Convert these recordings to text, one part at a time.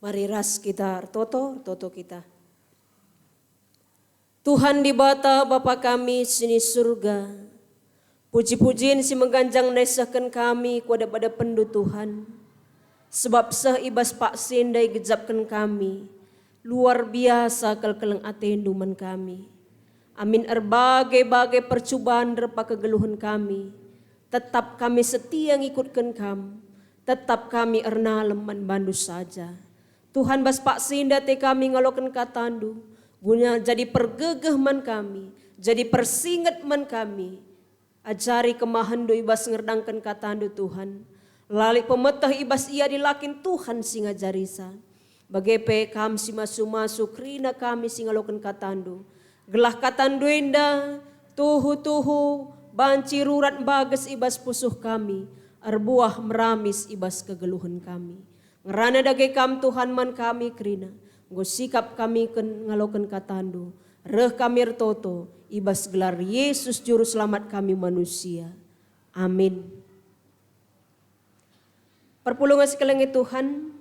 Mari ras kita toto kita. Tuhan di bata Bapa kami sini surga. Puji-pujian si mengganjang nesahkan kami kuada pada pendu Tuhan. Sebab sah ibas pak sendai gejapkan kami. Luar biasa kelkeleng atenduman kami. Amin erbagai-bagai percubaan repa kegeluhan kami. Tetap kami setia ngikutkan kamu. Tetap kami ernalem bandu saja. Tuhan bas pak sinda te kami ngalokan katandu, guna jadi pergegeh man kami, jadi persinget man kami. Ajari kemahandu ibas ngerdangkan katandu Tuhan. Lali pemetah ibas ia dilakin Tuhan singa jarisa. Bagepe kami si masu-masu krina kami singalokan katandu. Gelah katandu indah, tuhu-tuhu, banci rurat bagas ibas pusuh kami. Arbuah meramis ibas kegeluhan kami. Ngerana dage kam Tuhan man kami krina. Nggo sikap kami ngalokan katandu. Reh kami ertoto. Ibas gelar Yesus juru selamat kami manusia. Amin. Perpulungan sekalian Tuhan.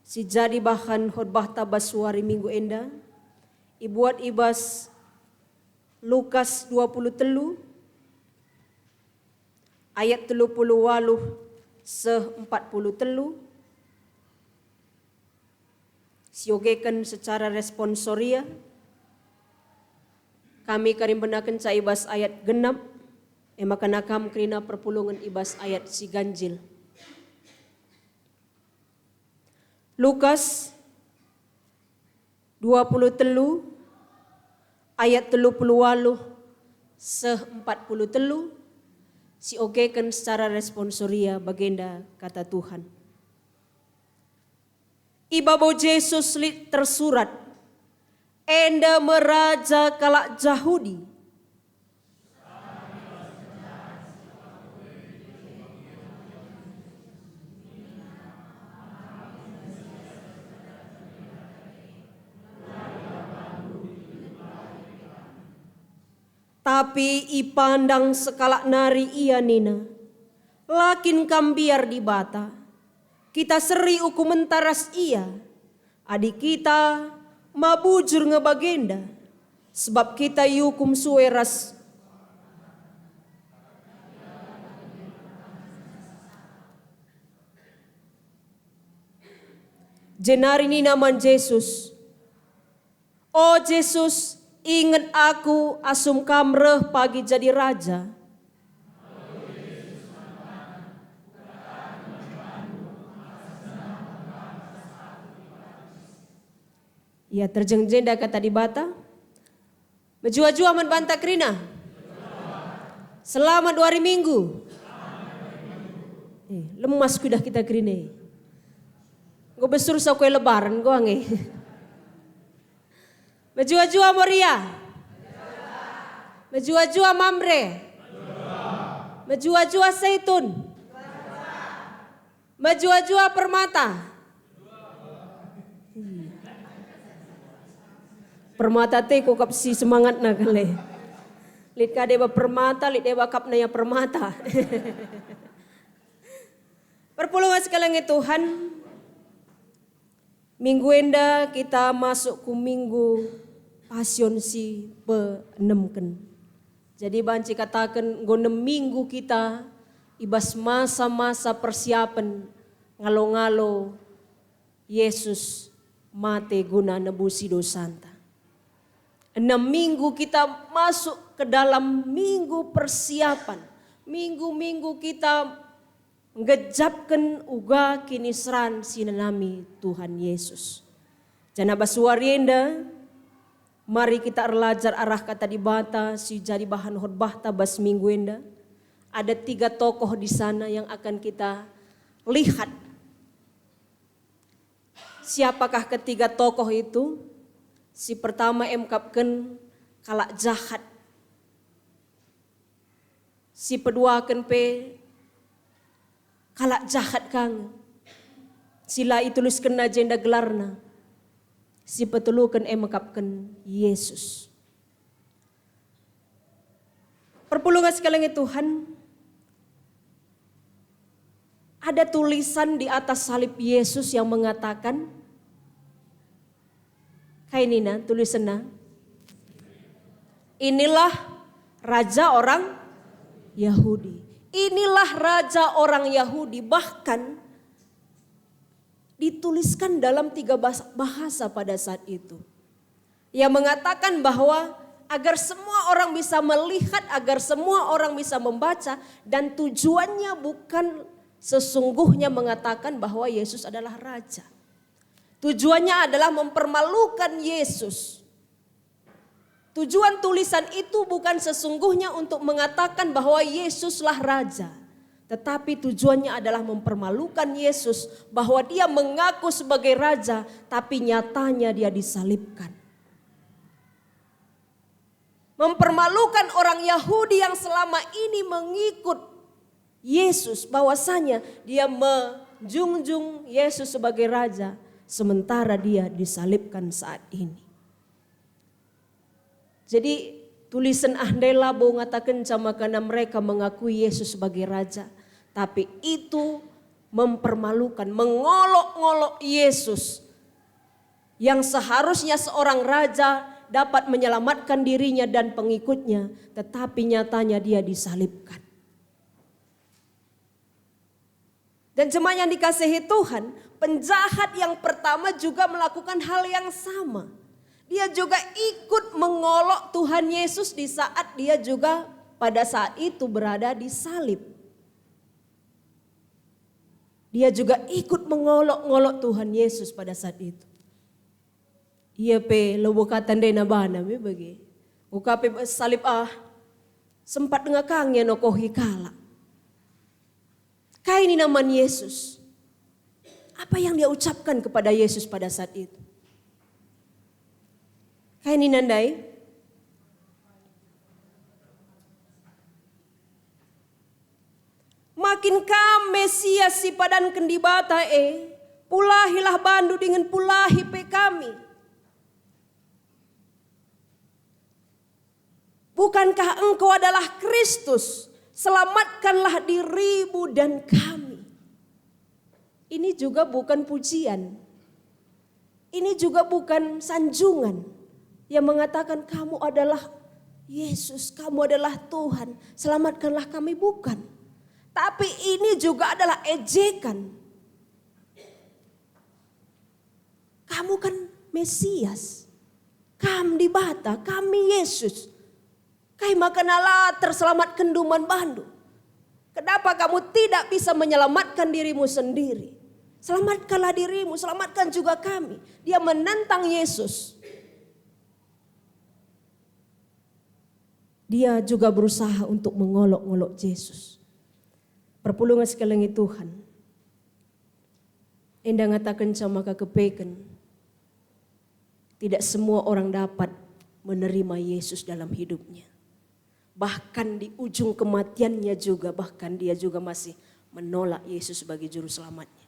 Si jadi bahan khotbah tabaswari minggu enda. Ibuat ibas Lukas 23. Ayat 38 se-43. Siogekan secara responsoria. Kami karim benakan ca ibas ayat genap. Emakan akam kerina perpulungan ibas ayat si ganjil. Lukas 23 ayat 38 se-43. Siogekan secara responsoria bagenda kata Tuhan. Ibabo Jesus tersurat, enda meraja kalak Jahudi. Tapi ipandang sekalak nari ia nina, lakin kambiar di bata. Kita seri uku mentaras ia, adik kita mabujur ngebagenda, sebab kita yukum sueras. Jenari ni naman Jesus, oh Jesus, ingat aku asum kamreh pagi jadi raja. Ya terjengjenda kata di bata. Menjua-jua man banta krina. Selamat 2 hari minggu. Lemas kudah kita krina. Gue besur sa kue lebaran gue ange. Menjua-jua Moria. Menjua-jua Mamre. Menjua-jua Seitun. Menjua-jua Permata. Permata te ko kapsi semangat na kale. Lit ka deba permata, lit deba kap na ya permata. Perpulungan sekalian Tuhan. Minggu enda kita masuk ke minggu pasion si pe-6. Jadi banci katakan gonem minggu kita ibas masa-masa persiapan ngalo-ngalo Yesus mate guna nebusi dosanta. 6 minggu kita masuk ke dalam minggu persiapan. Minggu-minggu kita ngejapkan uga kinisran sinanami Tuhan Yesus. Jana basuarienda, mari kita erlajar arah kata di bata si jadi bahan khotbah tabas minggu enda. Ada 3 tokoh di sana yang akan kita lihat. Siapakah ketiga tokoh itu? Si pertama emkapkan kalak jahat. Si kedua akan pe kalak jahat kang. Sila ituluskan agenda gelarna. Si petulukan emkapkan Yesus. Perpulungan sekalian Tuhan. Ada tulisan di atas salib Yesus yang mengatakan Hai Nina, tulisannya. Inilah raja orang Yahudi. Inilah raja orang Yahudi. Bahkan dituliskan dalam 3 bahasa pada saat itu. Yang mengatakan bahwa agar semua orang bisa melihat, agar semua orang bisa membaca. Dan tujuannya bukan sesungguhnya mengatakan bahwa Yesus adalah raja. Tujuannya adalah mempermalukan Yesus. Tujuan tulisan itu bukan sesungguhnya untuk mengatakan bahwa Yesuslah raja. Tetapi tujuannya adalah mempermalukan Yesus bahwa dia mengaku sebagai raja tapi nyatanya dia disalibkan. Mempermalukan orang Yahudi yang selama ini mengikut Yesus bahwasanya dia menjunjung Yesus sebagai raja sementara dia disalibkan saat ini. Jadi tulisan Ahdela mau ngatakan sama karena mereka mengakui Yesus sebagai raja. Tapi itu mempermalukan, mengolok-ngolok Yesus. Yang seharusnya seorang raja dapat menyelamatkan dirinya dan pengikutnya. Tetapi nyatanya dia disalibkan. Dan jemaat yang dikasihi Tuhan, penjahat yang pertama juga melakukan hal yang sama. Dia juga ikut mengolok Tuhan Yesus di saat dia juga pada saat itu berada di salib. Dia juga ikut mengolok-ngolok Tuhan Yesus pada saat itu. Iya pe lewokatan dena bana me bagi. Ukape salib sempat dengar kangnya nokohi kala. Kaini naman Yesus. Apa yang dia ucapkan kepada Yesus pada saat itu? Kaini nandai. Makin kam Mesias si padan kendibata pulahilah bandu dengan pulahi pe kami. Bukankah engkau adalah Kristus? Selamatkanlah dirimu dan kami. Ini juga bukan pujian. Ini juga bukan sanjungan. Yang mengatakan kamu adalah Yesus, kamu adalah Tuhan, selamatkanlah kami, bukan. Tapi ini juga adalah ejekan. Kamu kan Mesias, kami dibata, kami Yesus. Kai makanalah terselamatkan duman bandu. Kenapa kamu tidak bisa menyelamatkan dirimu sendiri? Selamatkanlah dirimu, selamatkan juga kami. Dia menentang Yesus. Dia juga berusaha untuk mengolok-ngolok Yesus. Perpulungan sekalian Tuhan. Endah ngatakan sama kekepekan. Tidak semua orang dapat menerima Yesus dalam hidupnya. Bahkan di ujung kematiannya juga, bahkan dia juga masih menolak Yesus sebagai juru selamatnya.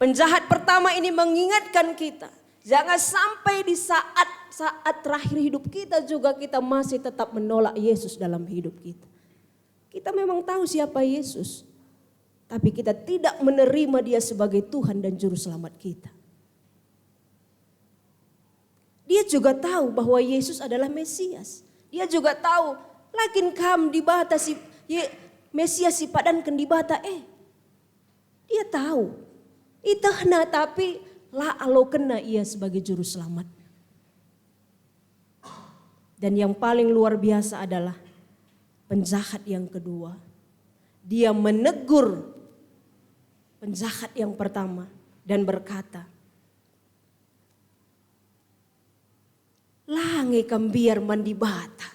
Penjahat pertama ini mengingatkan kita. Jangan sampai di saat terakhir hidup kita juga kita masih tetap menolak Yesus dalam hidup kita. Kita memang tahu siapa Yesus. Tapi kita tidak menerima dia sebagai Tuhan dan juru selamat kita. Dia juga tahu bahwa Yesus adalah Mesias. Dia juga tahu lakin kam dibata si Mesias si padan ken dibata Dia tahu. Itahna tapi la alo kena ia sebagai juru selamat. Dan yang paling luar biasa adalah penjahat yang kedua. Dia menegur penjahat yang pertama dan berkata, "Lange kambiar mandi bata."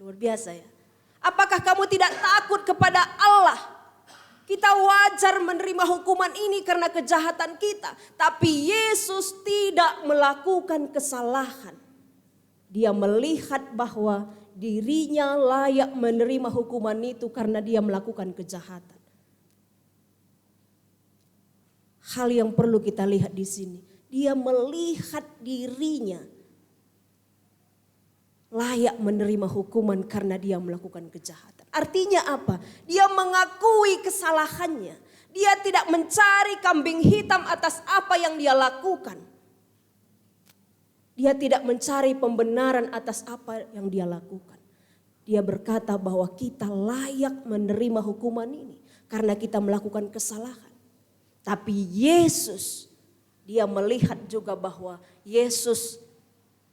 Luar biasa ya. Apakah kamu tidak takut kepada Allah? Kita wajar menerima hukuman ini karena kejahatan kita. Tapi Yesus tidak melakukan kesalahan. Dia melihat bahwa dirinya layak menerima hukuman itu karena dia melakukan kejahatan. Hal yang perlu kita lihat di sini. Dia melihat dirinya layak menerima hukuman karena dia melakukan kejahatan. Artinya apa? Dia mengakui kesalahannya. Dia tidak mencari kambing hitam atas apa yang dia lakukan. Dia tidak mencari pembenaran atas apa yang dia lakukan. Dia berkata bahwa kita layak menerima hukuman ini karena kita melakukan kesalahan. Tapi Yesus, dia melihat juga bahwa Yesus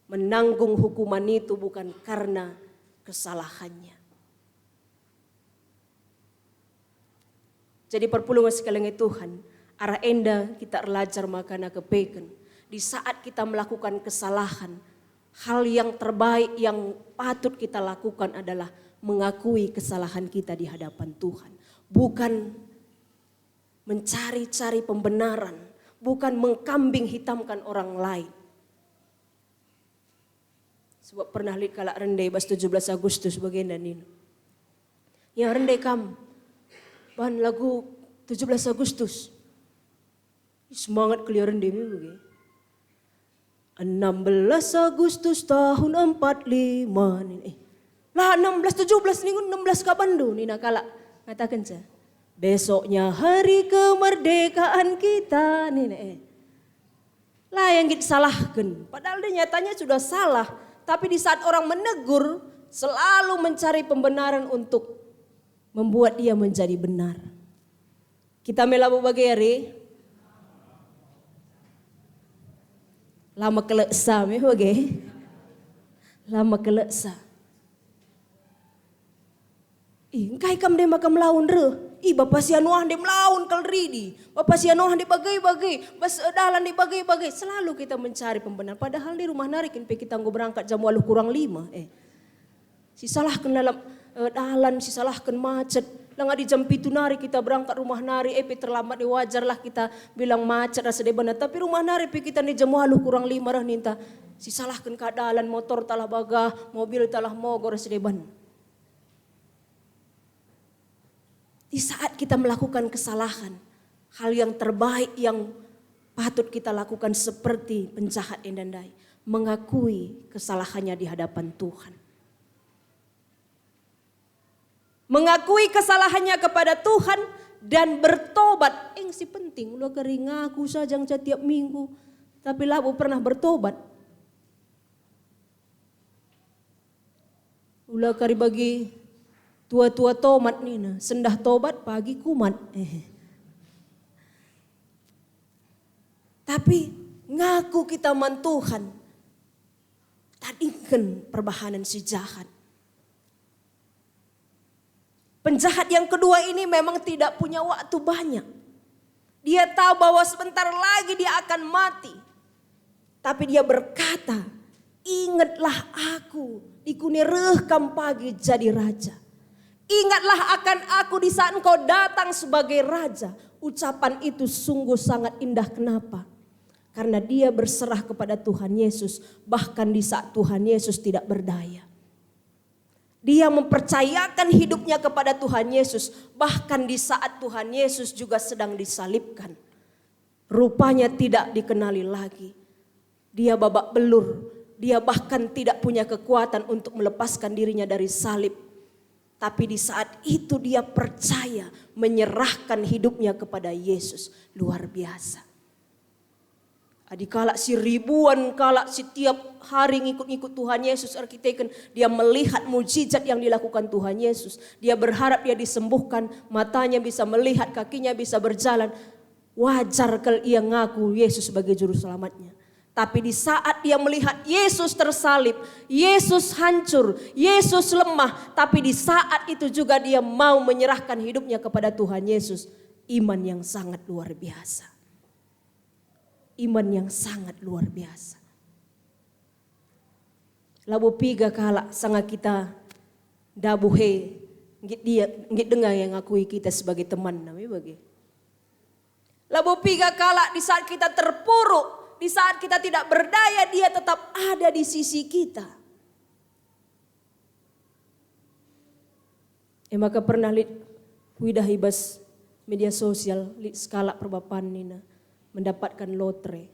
menanggung hukuman itu bukan karena kesalahannya. Jadi perpulungan sekalian Tuhan, arah enda kita belajar makana kepeken. Di saat kita melakukan kesalahan, hal yang terbaik yang patut kita lakukan adalah mengakui kesalahan kita di hadapan Tuhan. Bukan mencari-cari pembenaran, bukan mengkambing hitamkan orang lain. Sebab pernah lihat kalak rendai bas 17 Agustus bagian dan ini. Ya rendai kam, bahan lagu 17 Agustus. Semangat kelia rendai ini begini. 16 Agustus tahun 45 ini. Lah 16 17 nih 16 kapan do nih nakala katakan saya. Besoknya hari kemerdekaan kita nih. Lah yang kita salahkan. Padahal dia nyatanya sudah salah. Tapi di saat orang menegur selalu mencari pembenaran untuk membuat dia menjadi benar. Kita melabu bageri. Lama keleksa bagi. Lama keleksa. Engkai kam dia makam laun re. Bapa si anuah dia melaun kal ridi. Bapa si anuah dia bagai-bagai. Bas dalan dia bagai-bagai. Selalu kita mencari pembenaran. Padahal di rumah narikin kita nggo berangkat jam 8 kurang 5. Si salahkan dalam dalan, si salahkan macet. Lang di jam 7 nari kita berangkat rumah nari, terlambat wajar lah kita bilang macet rasa debana. Tapi rumah nari kita ni jam 8 kurang 5 rah ninta. Si salahkan keadaan motor talah bagah, mobil talah mogor rasa deban. Di saat kita melakukan kesalahan, hal yang terbaik yang patut kita lakukan seperti penjahat endandai, mengakui kesalahannya di hadapan Tuhan. Mengakui kesalahannya kepada Tuhan dan bertobat. Si penting ulah kari ngaku saja setiap minggu. Tapi labu pernah bertobat. Ulah kari bagi tua-tua tomat nina. Sendah tobat pagi kumat. Tapi ngaku kita man Tuhan. Tadingkan perbahanan si jahat. Penjahat yang kedua ini memang tidak punya waktu banyak. Dia tahu bahwa sebentar lagi dia akan mati. Tapi dia berkata, ingatlah aku dikunirehkan pagi jadi raja. Ingatlah akan aku di saat engkau datang sebagai raja. Ucapan itu sungguh sangat indah. Kenapa? Karena dia berserah kepada Tuhan Yesus. Bahkan di saat Tuhan Yesus tidak berdaya. Dia mempercayakan hidupnya kepada Tuhan Yesus. Bahkan di saat Tuhan Yesus juga sedang disalibkan. Rupanya tidak dikenali lagi. Dia babak belur. Dia bahkan tidak punya kekuatan untuk melepaskan dirinya dari salib. Tapi di saat itu dia percaya menyerahkan hidupnya kepada Yesus. Luar biasa. Adikala si ribuan kala setiap hari ngikut-ngikut Tuhan Yesus arkiteken, dia melihat mujizat yang dilakukan Tuhan Yesus. Dia berharap dia disembuhkan, matanya bisa melihat, kakinya bisa berjalan. Wajar kalau ia ngaku Yesus sebagai juru selamatnya. Tapi di saat dia melihat Yesus tersalib, Yesus hancur, Yesus lemah. Tapi di saat itu juga dia mau menyerahkan hidupnya kepada Tuhan Yesus. Iman yang sangat luar biasa. Iman yang sangat luar biasa. Labu piga kala sanga kita dabuhe ngit dengar yang ngakui kita sebagai teman nami bagi. Labu piga kala di saat kita terpuruk, di saat kita tidak berdaya, dia tetap ada di sisi kita. Maka pernah lihat widah ibas media sosial lihat skala perbapan nina. Mendapatkan lotre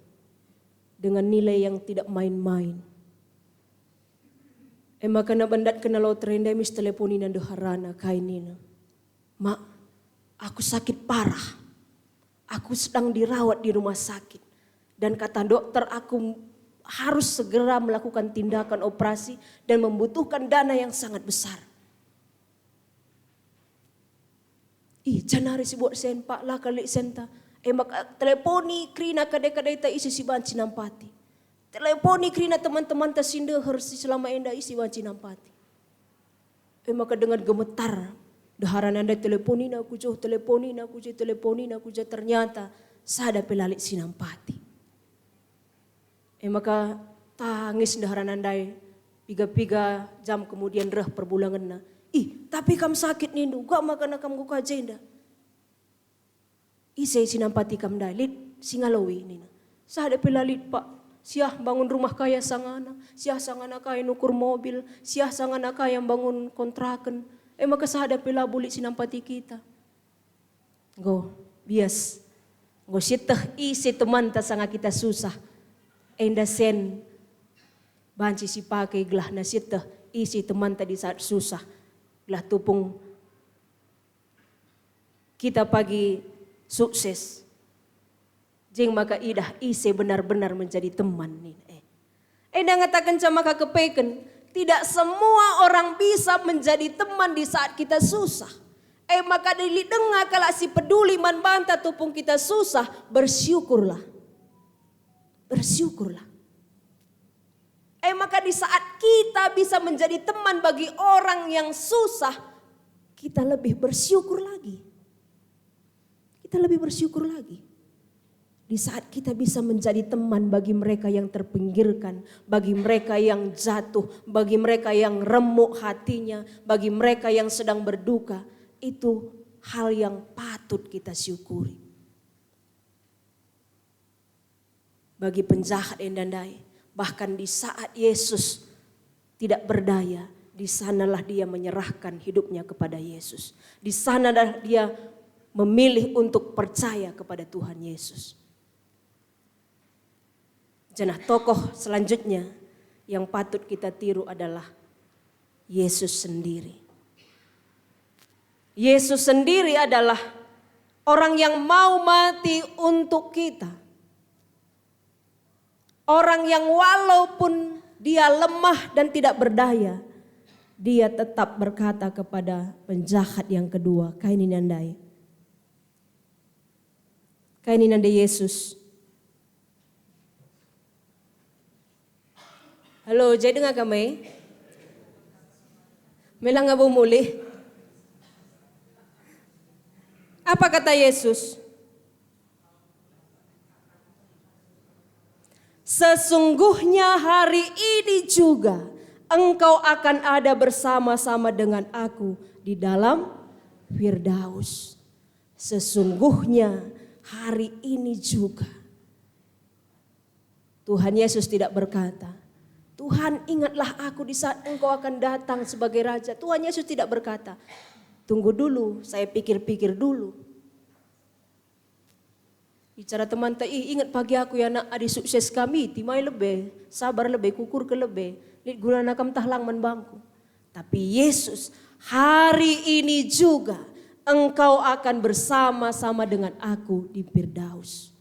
dengan nilai yang tidak main-main. Maka na bandat kena lotre ndai mis teleponin ando harana kainina. Mak, aku sakit parah. Aku sedang dirawat di rumah sakit. Dan kata dokter harus segera melakukan tindakan operasi dan membutuhkan dana yang sangat besar. Janari si buat sen pak lah kali senta. Mak teleponi krina kadai-kadai ta isi si banci nampati. Teleponi krina teman-teman ta sinda harus selama enda isi banci nampati. Maka dengan gemetar daharan anda teleponin aku jauh ternyata sada pelalik sinampati. Maka tangis daharan andai piga-piga jam kemudian reh perbulangan na. Tapi kam sakit nindu, gak makan kam guka jenda. Saya sinampati kam dalit singalawi nina. Sada pelalit pak, siah bangun rumah kaya sangana, siah sangana kaya nukur mobil, siah sangana kaya bangun kontrakan. Maka sada pela bulik sinampati kita. Go bias, go sitah isi teman ta sanga kita susah. Enda sen banci si pakai gelah nasitah isi teman tadi saat susah. Gelah tupung kita pagi sukses. Jeng maka idah isi benar-benar menjadi teman nih. Enda ngatakan sama kakak kepeken, tidak semua orang bisa menjadi teman di saat kita susah. Maka dili dengar kalau si peduli man banta tupung kita susah, bersyukurlah. Bersyukurlah. Maka di saat kita bisa menjadi teman bagi orang yang susah, kita lebih bersyukur lagi. Kita lebih bersyukur lagi. Di saat kita bisa menjadi teman bagi mereka yang terpinggirkan, bagi mereka yang jatuh, bagi mereka yang remuk hatinya, bagi mereka yang sedang berduka, itu hal yang patut kita syukuri. Bagi penjahat yang dandai, bahkan di saat Yesus tidak berdaya, di sanalah dia menyerahkan hidupnya kepada Yesus. Di sanalah dia memilih untuk percaya kepada Tuhan Yesus. Jenah tokoh selanjutnya yang patut kita tiru adalah Yesus sendiri. Yesus sendiri adalah orang yang mau mati untuk kita. Orang yang walaupun dia lemah dan tidak berdaya, dia tetap berkata kepada penjahat yang kedua, kaini nandai Yesus. Halo, jadi dengar kami? Melang ngabo mulih. Apa kata Yesus? Sesungguhnya hari ini juga engkau akan ada bersama-sama dengan aku di dalam Firdaus. Sesungguhnya hari ini juga. Tuhan Yesus tidak berkata, Tuhan ingatlah aku di saat engkau akan datang sebagai Raja. Tuhan Yesus tidak berkata, tunggu dulu, saya pikir-pikir dulu. Bicara teman tak ingat pagi aku ya nak adik sukses kami, timai lebih, sabar lebih, kukur ke lebih, lihat guna nakam tahlang menbangku. Tapi Yesus, hari ini juga engkau akan bersama-sama dengan aku di Firdaus.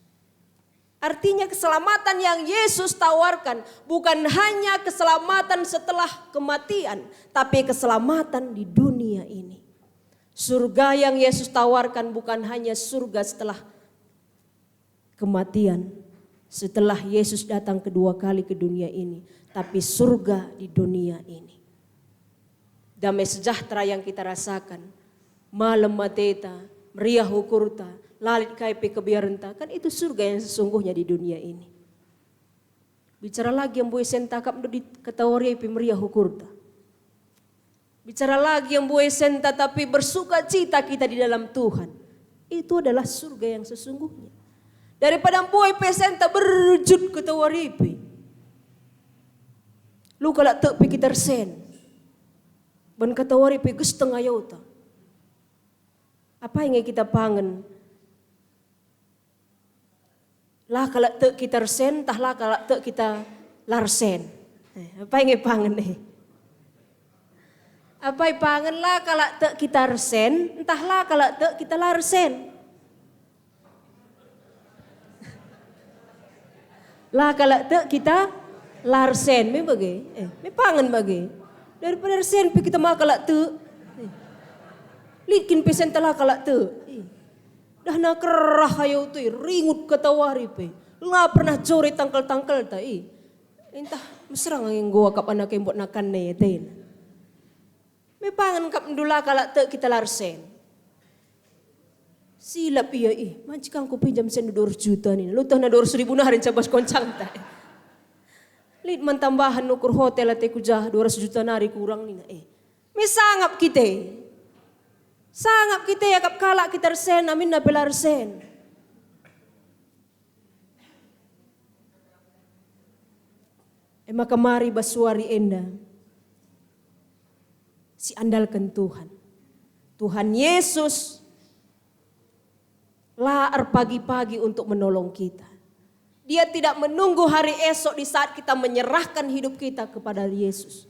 Artinya keselamatan yang Yesus tawarkan bukan hanya keselamatan setelah kematian, tapi keselamatan di dunia ini. Surga yang Yesus tawarkan bukan hanya surga setelah kematian, setelah Yesus datang kedua kali ke dunia ini, tapi surga di dunia ini. Damai sejahtera yang kita rasakan, malam mateta, meriah hukurta, lalit kaipe kebiarenta, kan itu surga yang sesungguhnya di dunia ini. Bicara lagi yang buai sentakap di ketawari meriah hukurta. Bicara lagi yang buai senta tapi bersuka cita kita di dalam Tuhan. Itu adalah surga yang sesungguhnya. Daripada buai pesenta berjut ke tawaripi. Lu kalau tak pikir tersen. Ben kata waripi gus tengah yauta. Apa yang kita pangen? Lah kalau tak kita tersen, tah lah kalau tak kita larsen. Apa yang pangen nih? Apa yang pangen lah kalau tak kita tersen, entahlah kalau tak kita larsen. Lah kalau tak kita Larsen me bagi, me pangan bagi. Daripada larsen pe kita makalak tu. Likin pesen telah kalak tu. Dah nak kerah hayo tu, ringut ketawari pe. Nggak pernah curi tangkal-tangkal ta. Entah mesrang yang gua kap anak yang buat nakan ne ten. Me pangan kap ndula kalak tu kita larsen. Silap iya majikan ku pinjam sen 200 juta ni. Lu tah na 200 ribu na harin cabas koncang ta. Lid man tambahan ukur hotel ate ku jah 200 juta nari kurang ni na. Me sangap kita. Sangap kita ya kap kalak kita resen amin na pelar sen. Maka mari basuari enda. Si andalkan Tuhan. Tuhan Yesus lahir pagi-pagi untuk menolong kita. Dia tidak menunggu hari esok di saat kita menyerahkan hidup kita kepada Yesus.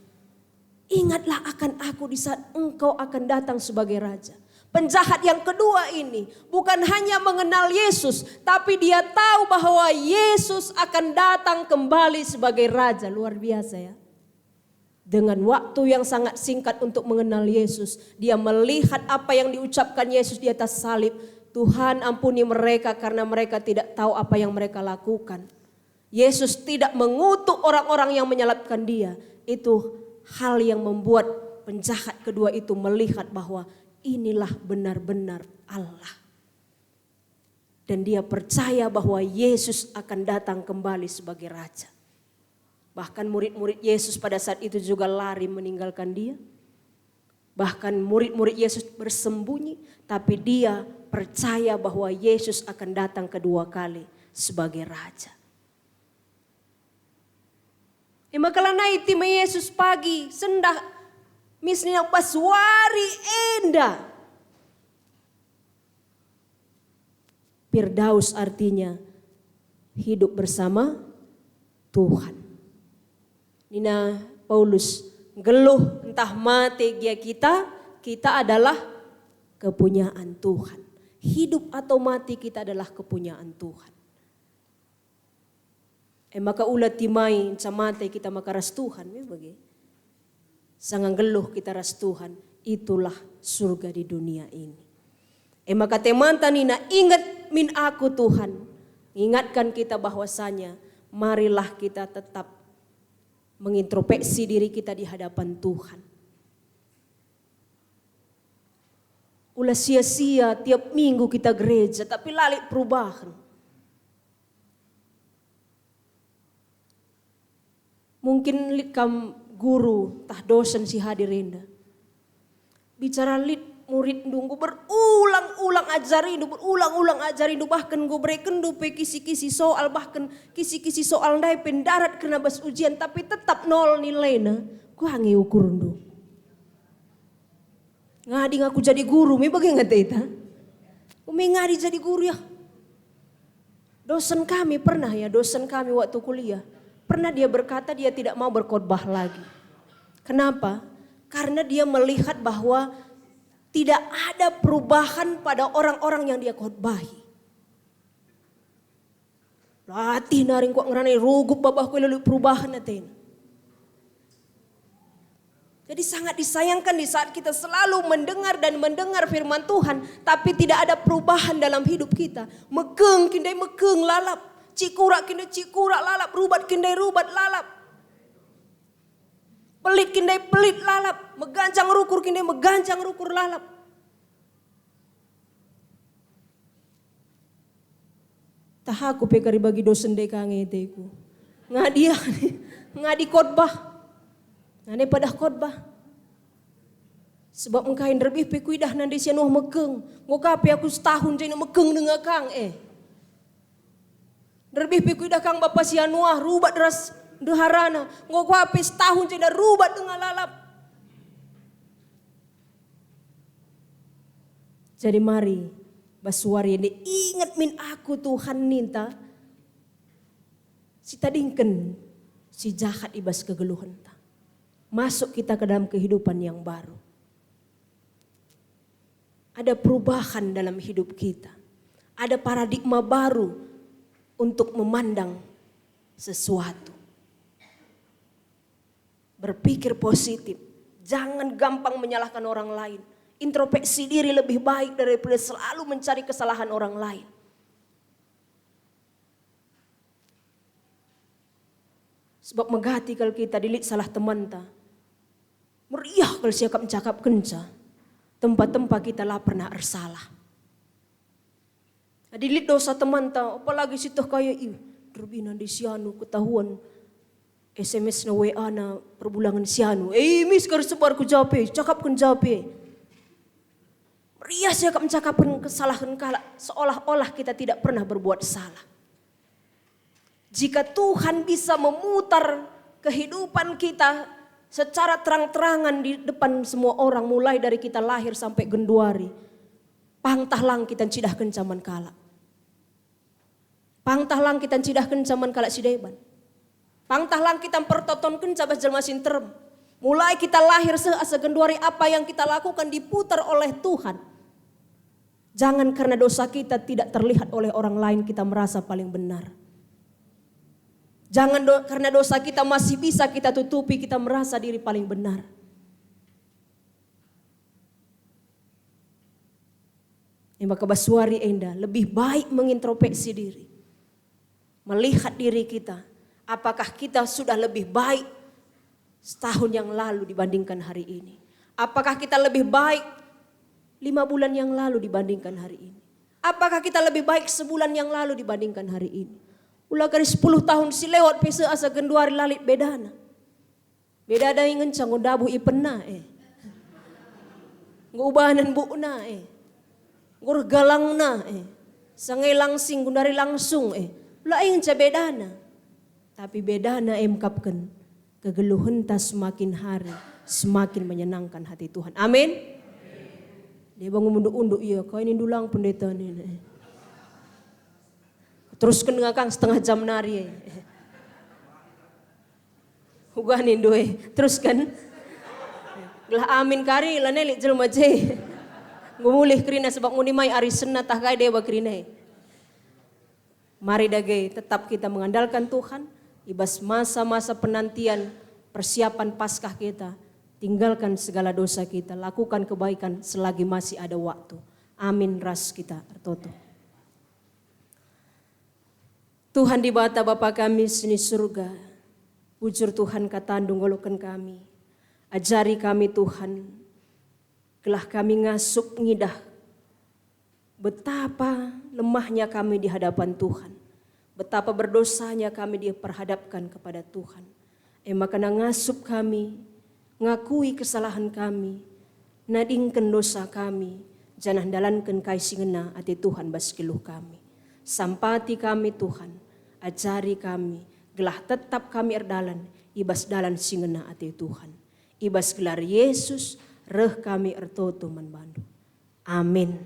Ingatlah akan aku di saat engkau akan datang sebagai raja. Penjahat yang kedua ini bukan hanya mengenal Yesus, tapi dia tahu bahwa Yesus akan datang kembali sebagai raja. Luar biasa ya. Dengan waktu yang sangat singkat untuk mengenal Yesus, dia melihat apa yang diucapkan Yesus di atas salib. Tuhan ampuni mereka karena mereka tidak tahu apa yang mereka lakukan. Yesus tidak mengutuk orang-orang yang menyalibkan dia. Itu hal yang membuat penjahat kedua itu melihat bahwa inilah benar-benar Allah. Dan dia percaya bahwa Yesus akan datang kembali sebagai raja. Bahkan murid-murid Yesus pada saat itu juga lari meninggalkan dia. Bahkan murid-murid Yesus bersembunyi, tapi dia percaya bahwa Yesus akan datang kedua kali sebagai raja. Maka naik tim Yesus pagi, sendah, misalnya paswari enda. Firdaus artinya hidup bersama Tuhan. Nina Paulus geluh entah mati dia kita adalah kepunyaan Tuhan. Hidup atau mati kita adalah kepunyaan Tuhan. Maka ulat timai camate kita maka ras Tuhan. Bagi. Sangang geluh kita ras Tuhan. Itulah surga di dunia ini. Maka teman-teman nina ingat min aku Tuhan. Ingatkan kita bahwasanya marilah kita tetap mengintrospeksi diri kita di hadapan Tuhan. Ulah sia-sia tiap minggu kita gereja tapi lalik perubahan. Mungkin lit kam guru tah dosen si hadirinda. Bicara lit murid nunggu berulang-ulang ajarin bahkan gue berikan dupe kisi-kisi soal bahkan kisi-kisi soal ndai pendarat kena bas ujian tapi tetap nol nilainya. Gue hangi ukur ndu. Ngadi ngaku jadi guru, mi bagaimana teta? Umi ngadi jadi guru ya. Dosen kami waktu kuliah. Pernah dia berkata dia tidak mau berkhotbah lagi. Kenapa? Karena dia melihat bahwa tidak ada perubahan pada orang-orang yang dia khotbahi. Latih naring kok ngeranai rugup babahku lalu perubahan natin. Jadi sangat disayangkan di saat kita selalu mendengar firman Tuhan. Tapi tidak ada perubahan dalam hidup kita. Mekeng kindai mekeng lalap. Cikurak kindai cikurak lalap. Rubat kindai rubat lalap. Pelit kindai pelit lalap. Meganjang rukur kindai meganjang rukur lalap. Tahaku pekari bagi dosen dekange teku. Ngadi khotbah. Nane pada khotbah. Sebab engkain lebih pekuidah nande sia noh mekeng. Ngokapi aku setahun jadi mekeng dengan kang Lebih pekuidah kang bapa sia nuah rubat deras deharana. Ngokapi setahun jadi rubat dengan lalap. Jadi mari basuari ini ingat min aku Tuhan ninta. Si tadingken si jahat ibas kegeluhan ta. Masuk kita ke dalam kehidupan yang baru. Ada perubahan dalam hidup kita. Ada paradigma baru untuk memandang sesuatu. Berpikir positif. Jangan gampang menyalahkan orang lain. Introspeksi diri lebih baik daripada selalu mencari kesalahan orang lain. Sebab megati kalau kita dilit salah teman ta. Meriah kalau siakap mencakap kenca. Tempat-tempat kita lah pernah bersalah. Dilit dosa teman ta, apalagi situ kaya derbinan di sianu ketahuan. SMS na WA na perbulangan sianu. Mis kar sebar ku jape, cakap kun jape. Meriah siakap mencakapkan kesalahan kala seolah-olah kita tidak pernah berbuat salah. Jika Tuhan bisa memutar kehidupan kita secara terang-terangan di depan semua orang mulai dari kita lahir sampai genduari. Pangtah lang kita cidah kencaman kala. Pangtah lang kita cidah kencaman kala sideban. Pangtah lang kita pertoton kencabas jelma sinterem. Mulai kita lahir seasa genduari apa yang kita lakukan diputar oleh Tuhan. Jangan karena dosa kita tidak terlihat oleh orang lain kita merasa paling benar. Jangan karena dosa kita masih bisa kita tutupi kita merasa diri paling benar. Maka basuari enda lebih baik mengintrospeksi diri. Melihat diri kita. Apakah kita sudah lebih baik setahun yang lalu dibandingkan hari ini? Apakah kita lebih baik 5 bulan yang lalu dibandingkan hari ini? Apakah kita lebih baik sebulan yang lalu dibandingkan hari ini? Ulah kali 10 tahun si lewat pese asa genduari lalit bedana. Beda ada yang ngencang ngodabu ipena Ngubahanan buuna Ngur galangna Sangai langsing gundari langsung Ulah yang bedana. Tapi bedana emkapkan kegeluhan ta semakin hari semakin menyenangkan hati Tuhan. Amin. Dia bangun unduk-unduk iya kau ini dulang pendeta ini. Teruskan ngakang setengah jam nari. Huganin doe. Teruskan. Gelah amin kari lah nelik jelma je. Ngumulih kerina sebab ngunimai ari senna tah kai dewa kerina. Mari dage tetap kita mengandalkan Tuhan. Ibas masa-masa penantian persiapan Paskah kita. Tinggalkan segala dosa kita. Lakukan kebaikan selagi masih ada waktu. Amin ras kita tertutup. Tuhan di bata Bapa kami sini surga. Ujur Tuhan katandung golokan kami. Ajari kami Tuhan. Gelah kami ngasup ngidah. Betapa lemahnya kami di hadapan Tuhan. Betapa berdosanya kami diperhadapkan kepada Tuhan. Maka ngasup kami, ngakui kesalahan kami, nadingkan dosa kami, janah dalankan kaisingena ati Tuhan baskiluh kami. Sampati kami Tuhan, ajari kami, gelah tetap kami erdalan, ibas dalan singena ati Tuhan. Ibas gelar Yesus, reh kami ertoto manbandu. Amin.